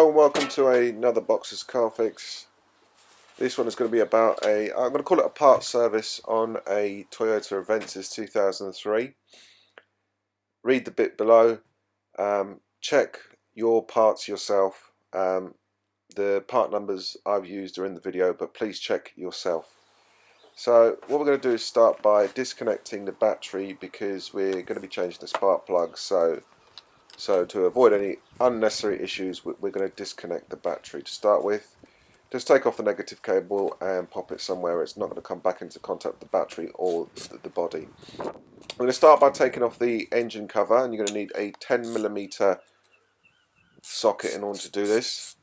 Hello and welcome to another Boxer's Car Fix. This one is going to be about I'm going to call it a part service on a Toyota Avensis 2003. Read the bit below, check your parts yourself. The part numbers I've used are in the video, but please check yourself. So what we're going to do is start by disconnecting the battery because we're going to be changing the spark plug. So to avoid any unnecessary issues, we're going to disconnect the battery to start with. Just take off the negative cable and pop it somewhere it's not going to come back into contact with the battery or the body. I'm going to start by taking off the engine cover, and you're going to need a 10mm socket in order to do this.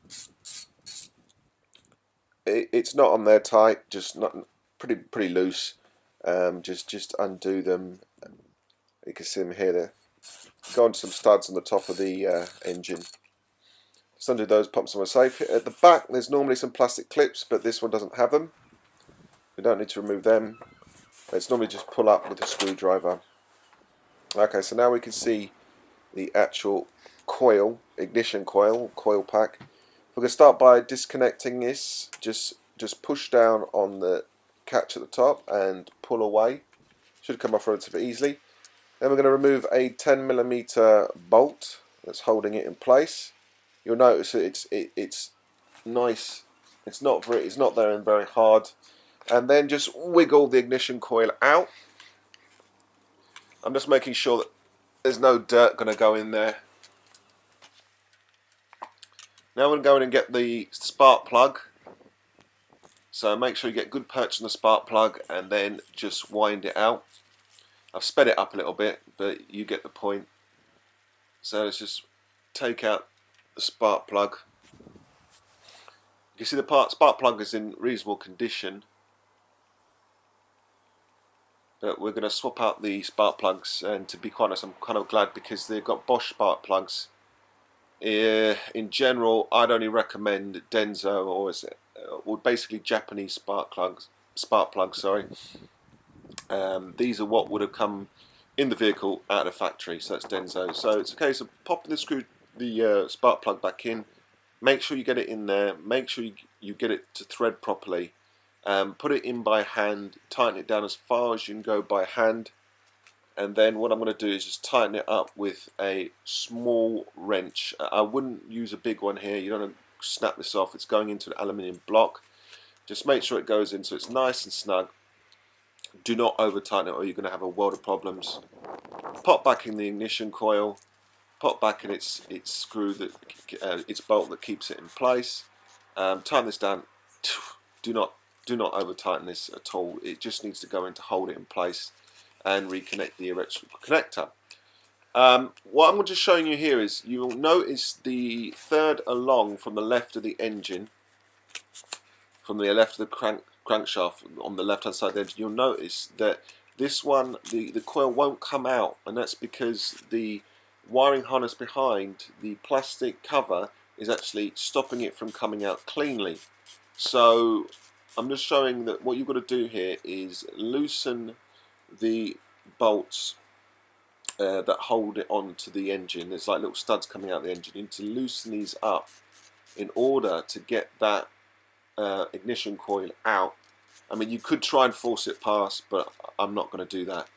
It's not on there tight, just not pretty loose. Just undo them. You can see them here. There. Go onto some studs on the top of the engine. Just undo those, pop somewhere safe. At the back there's normally some plastic clips, but this one doesn't have them. We don't need to remove them. It's normally just pull up with a screwdriver. Okay, so now we can see the actual coil, ignition coil pack. We're going to start by disconnecting this. Just push down on the catch at the top and pull away. Should come off relatively easily. Then we're going to remove a 10mm bolt that's holding it in place. You'll notice that it's nice. It's not there and very hard. And then just wiggle the ignition coil out. I'm just making sure that there's no dirt going to go in there. Now we're going to go in and get the spark plug. So make sure you get good perch on the spark plug and then just wind it out. I've sped it up a little bit, but you get the point. So let's just take out the spark plug. You can see the spark plug is in reasonable condition, but we're going to swap out the spark plugs. And to be quite honest, I'm kind of glad because they've got Bosch spark plugs. In general, I'd only recommend Denso or basically Japanese spark plugs. Sorry. These are what would have come in the vehicle out of the factory, so that's Denso. So it's a case of popping the spark plug back in. Make sure you get it in there. Make sure you get it to thread properly. Put it in by hand. Tighten it down as far as you can go by hand. And then what I'm going to do is just tighten it up with a small wrench. I wouldn't use a big one here. You don't want to snap this off. It's going into an aluminium block. Just make sure it goes in so it's nice and snug. Do not over tighten it or you're going to have a world of problems. Pop back in the ignition coil. Pop back in its screw, its bolt that keeps it in place. Tighten this down. Do not over tighten this at all. It just needs to go in to hold it in place and reconnect the electrical connector. What I'm just showing you here is you will notice the third along from the left of the engine, from the left of the crankshaft on the left hand side of the engine. You'll notice that this one, the coil won't come out, and that's because the wiring harness behind the plastic cover is actually stopping it from coming out cleanly. So I'm just showing that what you've got to do here is loosen the bolts that hold it onto the engine. There's like little studs coming out of the engine. You need to loosen these up in order to get that ignition coil out. I mean, you could try and force it past, but I'm not going to do that.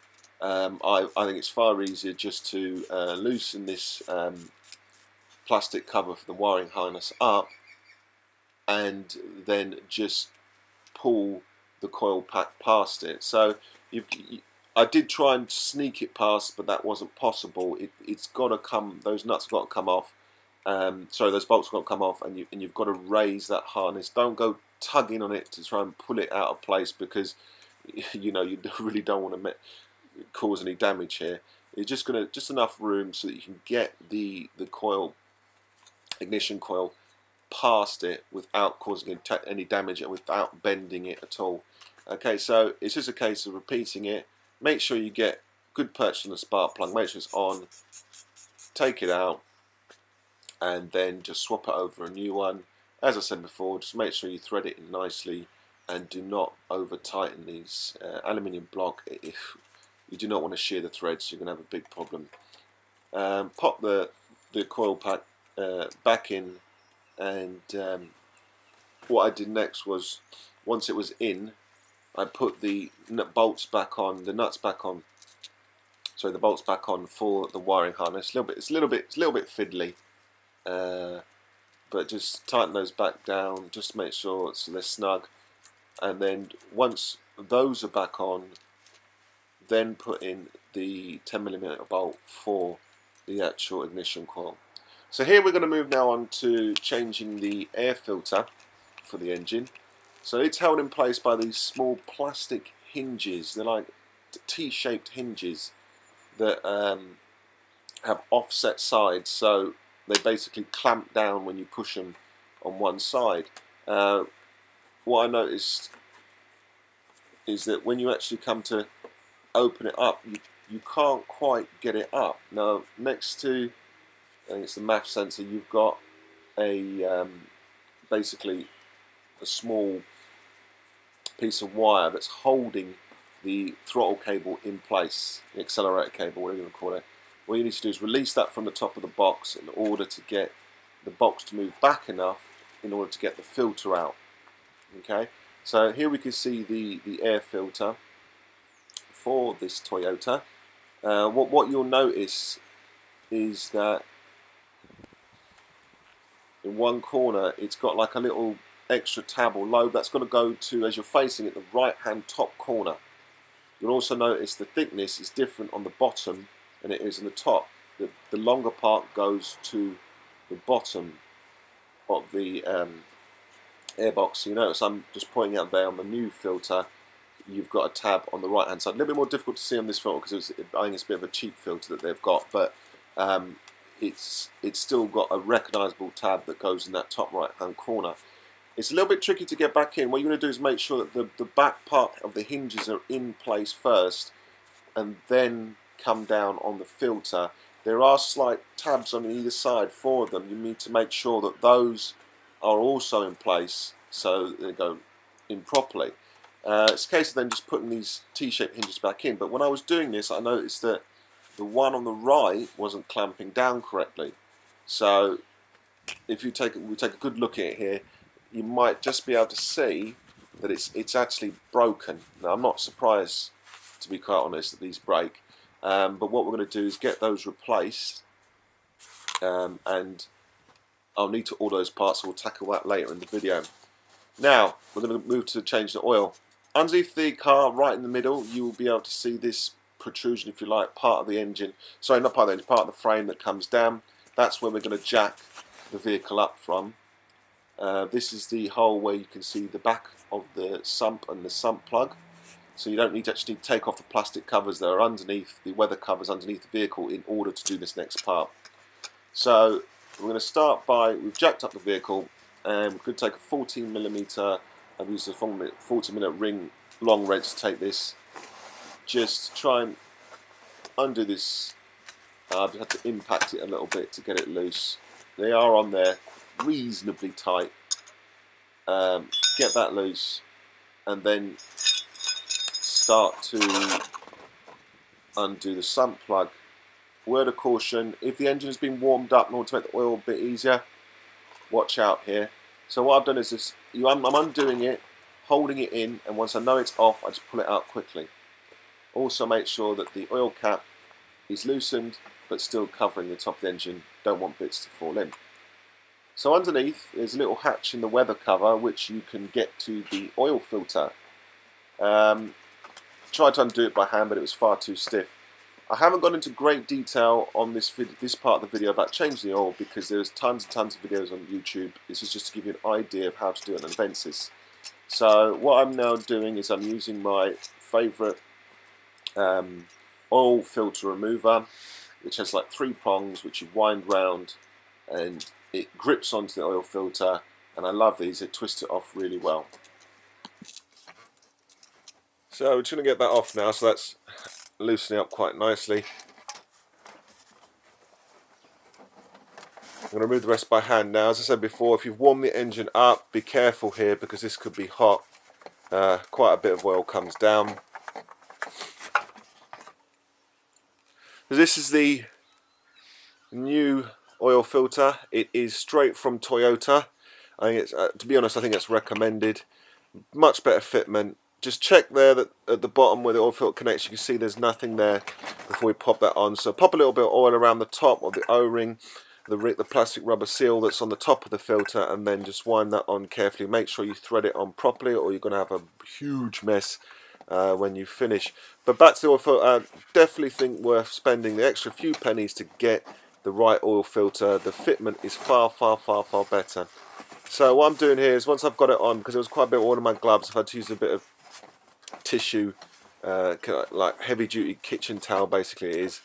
I think it's far easier just to loosen this plastic cover for the wiring harness up and then just pull the coil pack past it. So I did try and sneak it past, but that wasn't possible. It's got to come. Those nuts have got to come off. Sorry, those bolts have got to come off, and you've got to raise that harness. Don't go tugging on it to try and pull it out of place because you really don't want to cause any damage here. It's just enough room so that you can get the ignition coil past it without causing any damage and without bending it at all. Okay, so it's just a case of repeating it. Make sure you get good perch on the spark plug. Make sure it's on. Take it out, and then just swap it over a new one. As I said before, just make sure you thread it in nicely, and do not over tighten these aluminium block. If you do not want to shear the threads, you're going to have a big problem. Pop the coil pack back in and what I did next was, once it was in, I put the bolts back on, the nuts back on. So the bolts back on for the wiring harness. It's a little bit fiddly, but just tighten those back down, just to make sure so they're snug. And then once those are back on, then put in the 10mm bolt for the actual ignition coil. So here we're going to move now on to changing the air filter for the engine. So it's held in place by these small plastic hinges. They're like T-shaped hinges that have offset sides, so they basically clamp down when you push them on one side. What I noticed is that when you actually come to open it up, you can't quite get it up. Now, next to, I think it's the MAF sensor, you've got a basically a small piece of wire that's holding the throttle cable in place, the accelerator cable, whatever you want to call it. What you need to do is release that from the top of the box in order to get the box to move back enough in order to get the filter out. Okay, so here we can see the air filter for this Toyota. What you'll notice is that in one corner it's got like a little extra tab or lobe that's going to go to, as you're facing it, the right hand top corner. You'll also notice the thickness is different on the bottom than it is on the top. The longer part goes to the bottom of the airbox. So you notice I'm just pointing out there on the new filter, you've got a tab on the right hand side. A little bit more difficult to see on this filter because I think it's a bit of a cheap filter that they've got, but it's still got a recognisable tab that goes in that top right hand corner. It's a little bit tricky to get back in. What you're going to do is make sure that the back part of the hinges are in place first and then come down on the filter. There are slight tabs on either side for them. You need to make sure that those are also in place so they go in properly. It's a case of then just putting these T-shaped hinges back in. But when I was doing this, I noticed that the one on the right wasn't clamping down correctly. So if we take a good look at it here, you might just be able to see that it's actually broken. Now, I'm not surprised, to be quite honest, that these break. But what we're going to do is get those replaced, and I'll need to order those parts, so we'll tackle that later in the video. Now, we're going to move to change the oil. Underneath the car, right in the middle, you will be able to see this protrusion, if you like, part of the engine. Sorry, not part of the engine, part of the frame that comes down. That's where we're going to jack the vehicle up from. This is the hole where you can see the back of the sump and the sump plug. So you don't need to actually take off the plastic covers that are underneath, the weather covers underneath the vehicle, in order to do this next part. So we're going to start by, we've jacked up the vehicle, and we could take a 14mm, I've used a 40mm ring long wrench to take this. Just try and undo this. I've had to impact it a little bit to get it loose. They are on there reasonably tight. Get that loose and then start to undo the sump plug. Word of caution, if the engine has been warmed up in order to make the oil a bit easier, watch out here. So what I've done is this, I'm undoing it, holding it in, and once I know it's off, I just pull it out quickly. Also make sure that the oil cap is loosened but still covering the top of the engine. Don't want bits to fall in. So underneath there's a little hatch in the weather cover which you can get to the oil filter. Tried to undo it by hand, but it was far too stiff. I haven't gone into great detail on this part of the video about changing the oil because there's tons and tons of videos on YouTube. This is just to give you an idea of how to do it on Avensis. So what I'm now doing is I'm using my favourite oil filter remover, which has like 3 prongs which you wind round and it grips onto the oil filter, and I love these, it twists it off really well. So we're just going to get that off now, so that's loosening up quite nicely. I'm going to remove the rest by hand now. As I said before, if you've warmed the engine up, be careful here because this could be hot. Quite a bit of oil comes down. So this is the new oil filter. It is straight from Toyota. I think it's, to be honest, I think it's recommended. Much better fitment. Just check there that at the bottom where the oil filter connects, you can see there's nothing there before we pop that on. So pop a little bit of oil around the top of the O-ring, the plastic rubber seal that's on the top of the filter, and then just wind that on carefully. Make sure you thread it on properly, or you're going to have a huge mess when you finish. But back to the oil filter, definitely think worth spending the extra few pennies to get the right oil filter. The fitment is far, far, far, far better. So what I'm doing here is, once I've got it on, because there was quite a bit of oil in my gloves, I've had to use a bit of tissue, like heavy duty kitchen towel basically it is,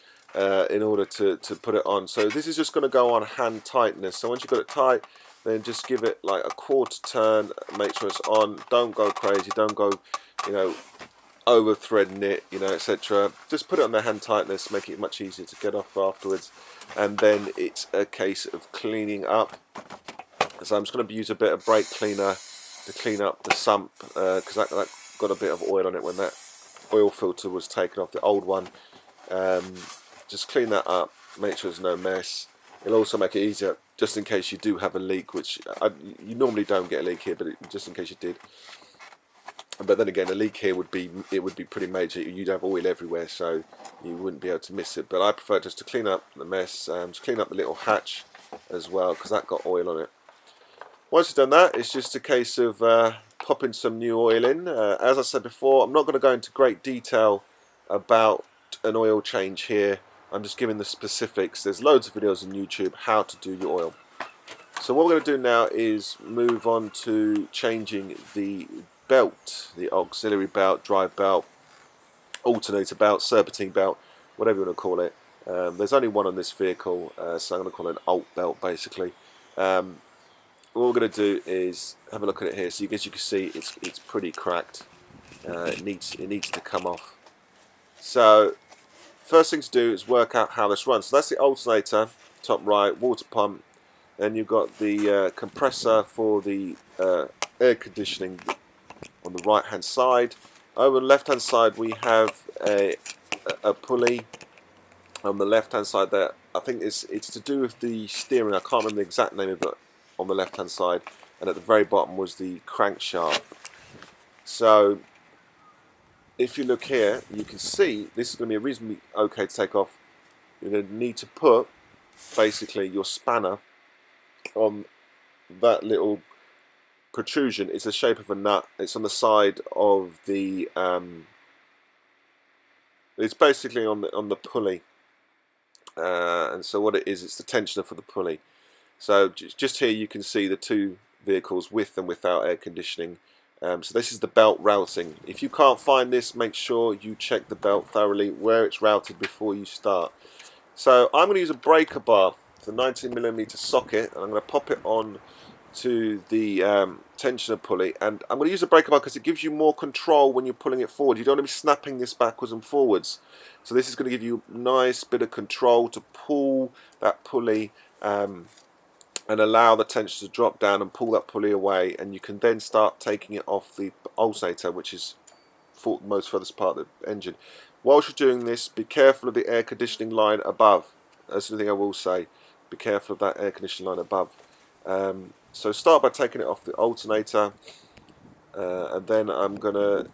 in order to put it on. So this is just going to go on hand tightness. So once you've got it tight, then just give it like a quarter turn, make sure it's on. Don't go crazy, don't go, you know, over threading it, you know, etc. Just put it on the hand tightness, make it much easier to get off afterwards. And then it's a case of cleaning up. So I'm just going to use a bit of brake cleaner to clean up the sump, because that got a bit of oil on it when that oil filter was taken off, the old one. Just clean that up, make sure there's no mess. It'll also make it easier just in case you do have a leak, which you normally don't get a leak here, but just in case you did. But then again, a leak here would be pretty major. You'd have oil everywhere, so you wouldn't be able to miss it. But I prefer just to clean up the mess, just clean up the little hatch as well, because that got oil on it. Once you've done that, it's just a case of popping some new oil in. As I said before, I'm not going to go into great detail about an oil change here. I'm just giving the specifics. There's loads of videos on YouTube how to do your oil. So what we're going to do now is move on to changing the belt, the auxiliary belt, drive belt, alternator belt, serpentine belt, whatever you want to call it. There's only one on this vehicle, so I'm going to call it an alt belt basically. What we're going to do is have a look at it here. So as you can see, it's pretty cracked. It needs to come off. So first thing to do is work out how this runs. So that's the alternator, top right, water pump. Then you've got the compressor for the air conditioning on the right hand side. Over the left hand side we have a pulley on the left hand side there. I think it's to do with the steering. I can't remember the exact name of it. On the left hand side, and at the very bottom was the crankshaft. So if you look here, you can see this is going to be reasonably okay to take off. You're going to need to put basically your spanner on that little protrusion. It's the shape of a nut. It's on the side of the it's basically on the pulley, and so what it is, it's the tensioner for the pulley. So just here you can see the two vehicles with and without air conditioning. So this is the belt routing. If you can't find this, make sure you check the belt thoroughly where it's routed before you start. So I'm going to use a breaker bar, the 19mm socket, and I'm going to pop it on to the tensioner pulley. And I'm going to use a breaker bar because it gives you more control when you're pulling it forward. You don't want to be snapping this backwards and forwards. So this is going to give you a nice bit of control to pull that pulley and allow the tension to drop down and pull that pulley away, and you can then start taking it off the alternator, which is the most furthest part of the engine. Whilst you're doing this, be careful of the air conditioning line above. That's the thing I will say. Be careful of that air conditioning line above. So start by taking it off the alternator, and then I'm going to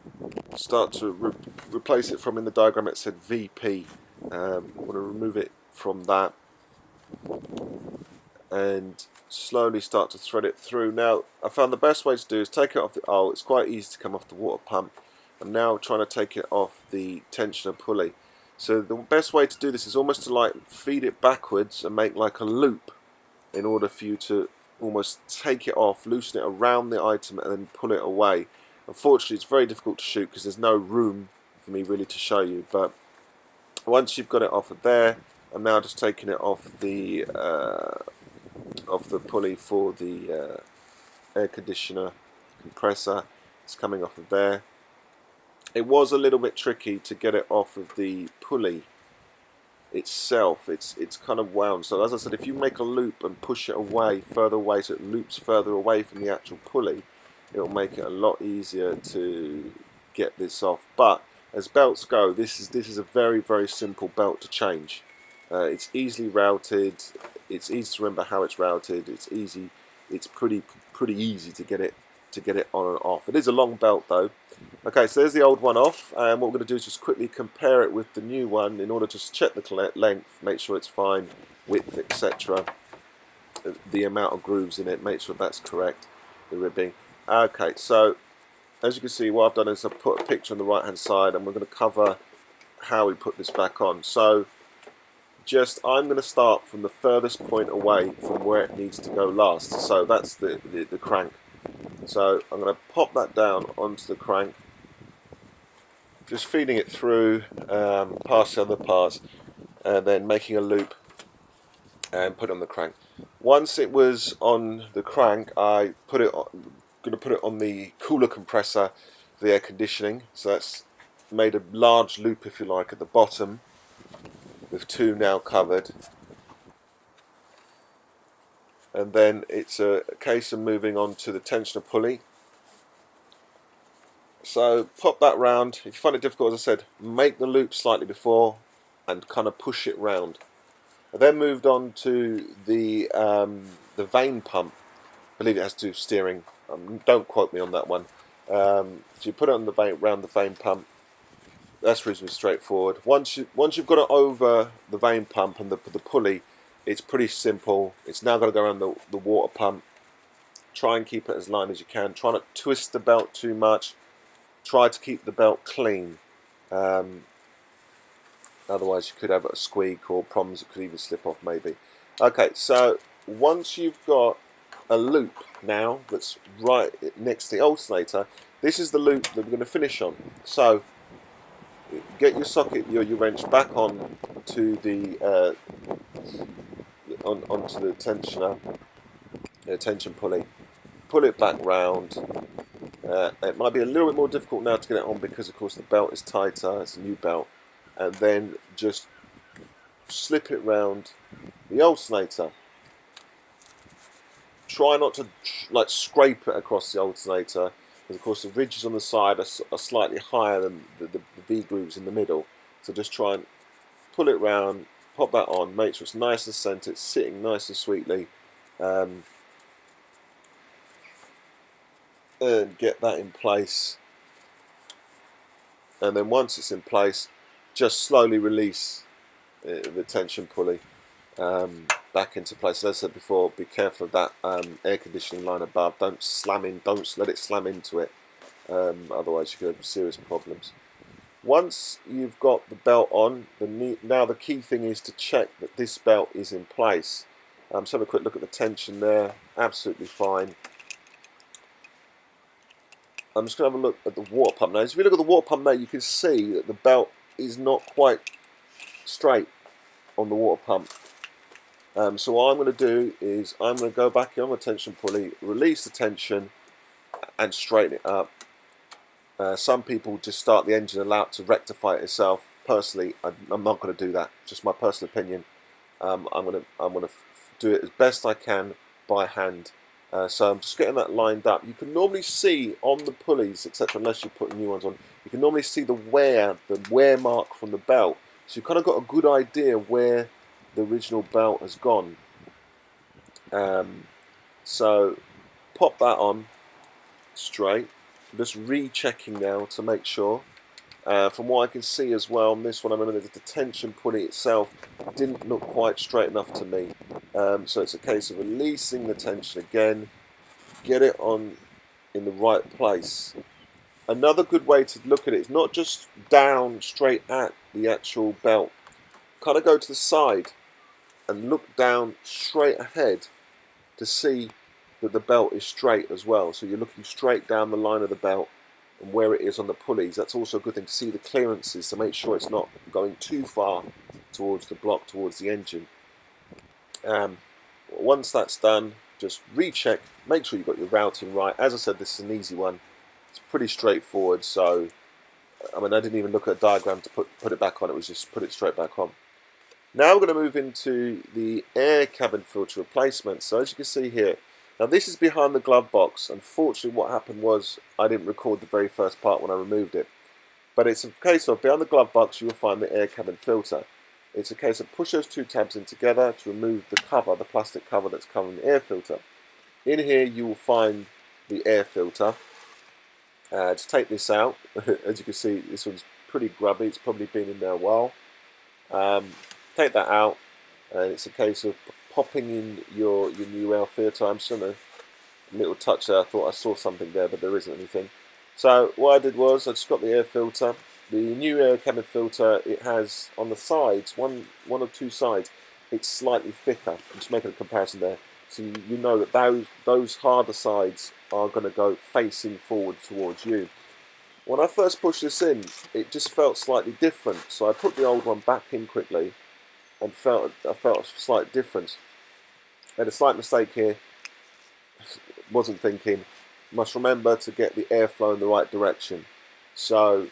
start to replace it from, in the diagram it said VP. I'm going to remove it from that and slowly start to thread it through. Now I found the best way to do is take it off the oil. It's quite easy to come off the water pump. I'm now trying to take it off the tensioner pulley. So the best way to do this is almost to like feed it backwards and make like a loop in order for you to almost take it off, loosen it around the item and then pull it away. Unfortunately it's very difficult to shoot because there's no room for me really to show you, but once you've got it off of there, I'm now just taking it off the pulley for the air conditioner compressor. It's coming off of there. It was a little bit tricky to get it off of the pulley itself. It's kind of wound. So as I said, if you make a loop and push it away, further away, so it loops further away from the actual pulley, it'll make it a lot easier to get this off. But as belts go, this is a very, very simple belt to change. It's easily routed. It's easy to remember how it's routed. It's easy. It's pretty easy to get it on and off. It is a long belt though. Okay, so there's the old one off, and what we're going to do is just quickly compare it with the new one in order to just check the length, make sure it's fine, width, etc. The amount of grooves in it, make sure that's correct. The ribbing. Okay, so as you can see, what I've done is I've put a picture on the right hand side, and we're going to cover how we put this back on. So I'm going to start from the furthest point away from where it needs to go last. So that's the crank. So I'm going to pop that down onto the crank, just feeding it through past the other parts, and then making a loop and put it on the crank. Once it was on the crank, I put it on, going to put it on the cooler compressor for the air conditioning. So that's made a large loop, if you like, at the bottom, with two now covered. And then it's a case of moving on to the tensioner pulley. So pop that round. If you find it difficult, as I said, make the loop slightly before and kind of push it round. I then moved on to the vane pump. I believe it has to do with steering. Don't quote me on that one. So you put it on the vane, round the vane pump. That's reasonably straightforward. Once you've got it over the vane pump and the pulley, it's pretty simple. It's now going to go around the water pump. Try and keep it as line as you can. Try not to twist the belt too much. Try to keep the belt clean. Otherwise you could have a squeak or problems that could even slip off maybe. Okay, so once you've got a loop now that's right next to the alternator, this is the loop that we're going to finish on. So get your socket, your wrench back on to the onto the tensioner, tension pulley. Pull it back round. It might be a little bit more difficult now to get it on because of course the belt is tighter, it's a new belt, and then just slip it round the alternator. Try not to like scrape it across the alternator, because of course the ridges on the side are slightly higher than the V grooves in the middle, so just try and pull it round, pop that on, make sure it's nice and centered, it's sitting nice and sweetly, and get that in place. And then once it's in place, just slowly release the tension pulley back into place. As I said before, be careful of that air conditioning line above. Don't let it slam into it, otherwise you could have serious problems. Once you've got the belt on, now the key thing is to check that this belt is in place. So have a quick look at the tension there, absolutely fine. I'm just going to have a look at the water pump now. If you look at the water pump now, you can see that the belt is not quite straight on the water pump. So what I'm going to do is I'm going to go back on the tension pulley, release the tension, and straighten it up. Some people just start the engine and allow it to rectify it itself. Personally, I'm not going to do that. Just my personal opinion. I'm going to do it as best I can by hand. So I'm just getting that lined up. You can normally see on the pulleys, etc., unless you put new ones on, you can normally see the wear mark from the belt. So you've kind of got a good idea where the original belt has gone. So pop that on straight. I'm just rechecking now to make sure. From what I can see as well on this one, I remember the tension pulley itself didn't look quite straight enough to me. So it's a case of releasing the tension again, get it on in the right place. Another good way to look at it is not just down straight at the actual belt. Kind of go to the side and look down straight ahead to see that the belt is straight as well. So you're looking straight down the line of the belt and where it is on the pulleys. That's also a good thing to see the clearances to make sure it's not going too far towards the block, towards the engine. Once that's done, just recheck, make sure you've got your routing right. As I said, this is an easy one. It's pretty straightforward, so I mean, I didn't even look at a diagram to put it back on, it was just put it straight back on. Now we're going to move into the air cabin filter replacement. So as you can see here, now this is behind the glove box. Unfortunately what happened was I didn't record the very first part when I removed it. But it's a case of behind the glove box you will find the air cabin filter. it's a case of push those two tabs in together to remove the cover, the plastic cover that's covering the air filter. In here you will find the air filter. Just take this out. As you can see, this one's pretty grubby. It's probably been in there a while. Take that out, and it's a case of popping in your new air filter. I'm just going to a little touch there. I thought I saw something there, but there isn't anything. So what I did was I just got the air filter. The new air cabin filter, it has on the sides, one or two sides, it's slightly thicker. I'm just making a comparison there. So you know that those harder sides are going to go facing forward towards you. When I first pushed this in, it just felt slightly different. So I put the old one back in quickly and I felt a slight difference. I had a slight mistake here. Wasn't thinking. Must remember to get the airflow in the right direction. So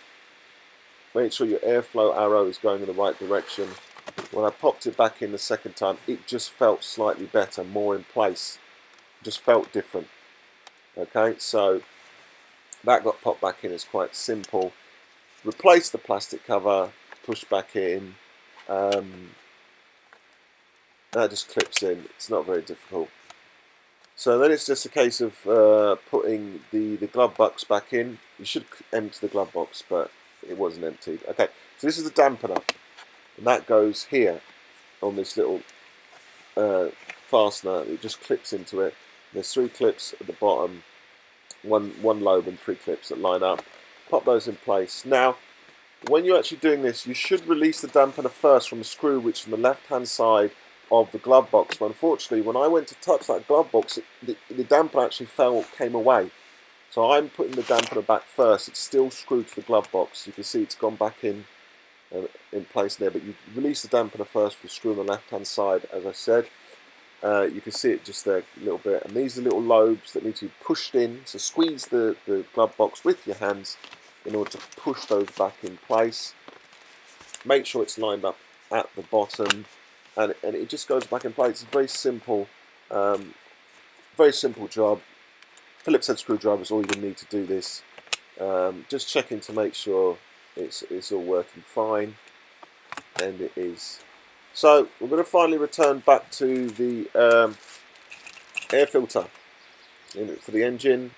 make sure your airflow arrow is going in the right direction. When I popped it back in the second time, it just felt slightly better, more in place. Just felt different. Okay, so that got popped back in. It's quite simple. Replace the plastic cover, push back in. That just clips in. It's not very difficult. So then it's just a case of putting the glove box back in. You should empty the glove box, but it wasn't emptied. Okay, so this is the dampener, and that goes here on this little fastener. It just clips into it. There's 3 clips at the bottom, one lobe and 3 clips that line up. Pop those in place. Now, when you're actually doing this, you should release the dampener first from a screw which is on the left-hand side of the glove box. But unfortunately, when I went to touch that glove box, the dampener actually came away. So I'm putting the dampener back first. It's still screwed to the glove box. You can see it's gone back in place there. But you release the dampener first with the screw on the left-hand side, as I said. You can see it just there a little bit. And these are little lobes that need to be pushed in. So squeeze the glove box with your hands in order to push those back in place. Make sure it's lined up at the bottom. And it just goes back in place. It's a very simple job. Phillips head screwdriver is all you need to do this. Just checking to make sure it's all working fine, and it is. So we're going to finally return back to the air filter for the engine.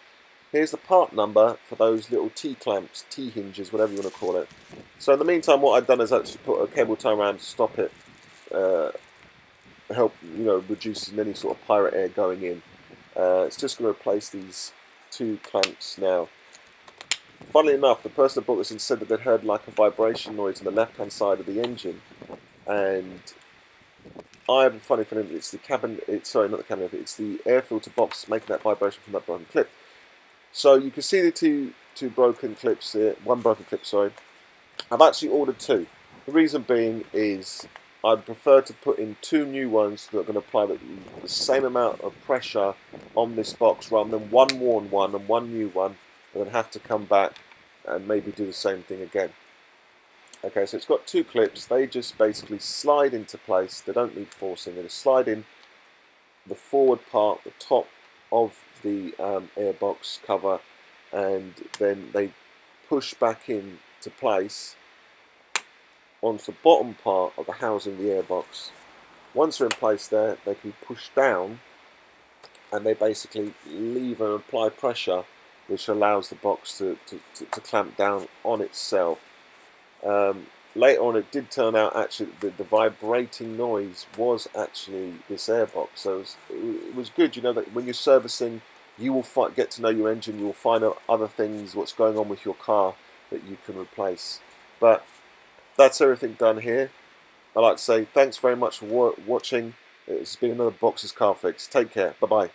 Here's the part number for those little T-clamps, T-hinges, whatever you want to call it. So in the meantime, what I've done is actually put a cable tie around to stop it. Help reducing any sort of pirate air going in. It's just going to replace these 2 clamps now. Funnily enough, the person that bought this in said that they'd heard like a vibration noise on the left hand side of the engine, and I have a funny feeling it's the cabin. It's the air filter box making that vibration from that broken clip. So you can see the two broken clips here. One broken clip, sorry. I've actually ordered 2. The reason being is I'd prefer to put in 2 new ones that are going to apply the same amount of pressure on this box rather than one worn one and one new one, and then have to come back and maybe do the same thing again. Okay, so it's got 2 clips. They just basically slide into place. They don't need forcing. They just slide in the forward part, the top of the airbox cover, and then they push back into place onto the bottom part of the housing of the airbox. Once they're in place there, they can push down, and they basically leave and apply pressure, which allows the box to clamp down on itself. Later on, it did turn out actually the vibrating noise was actually this airbox. So it was good, that when you're servicing, you will get to know your engine. You will find out other things, what's going on with your car that you can replace. But that's everything done here. I'd like to say thanks very much for watching. It's been another Box's Car Fix. Take care. Bye-bye.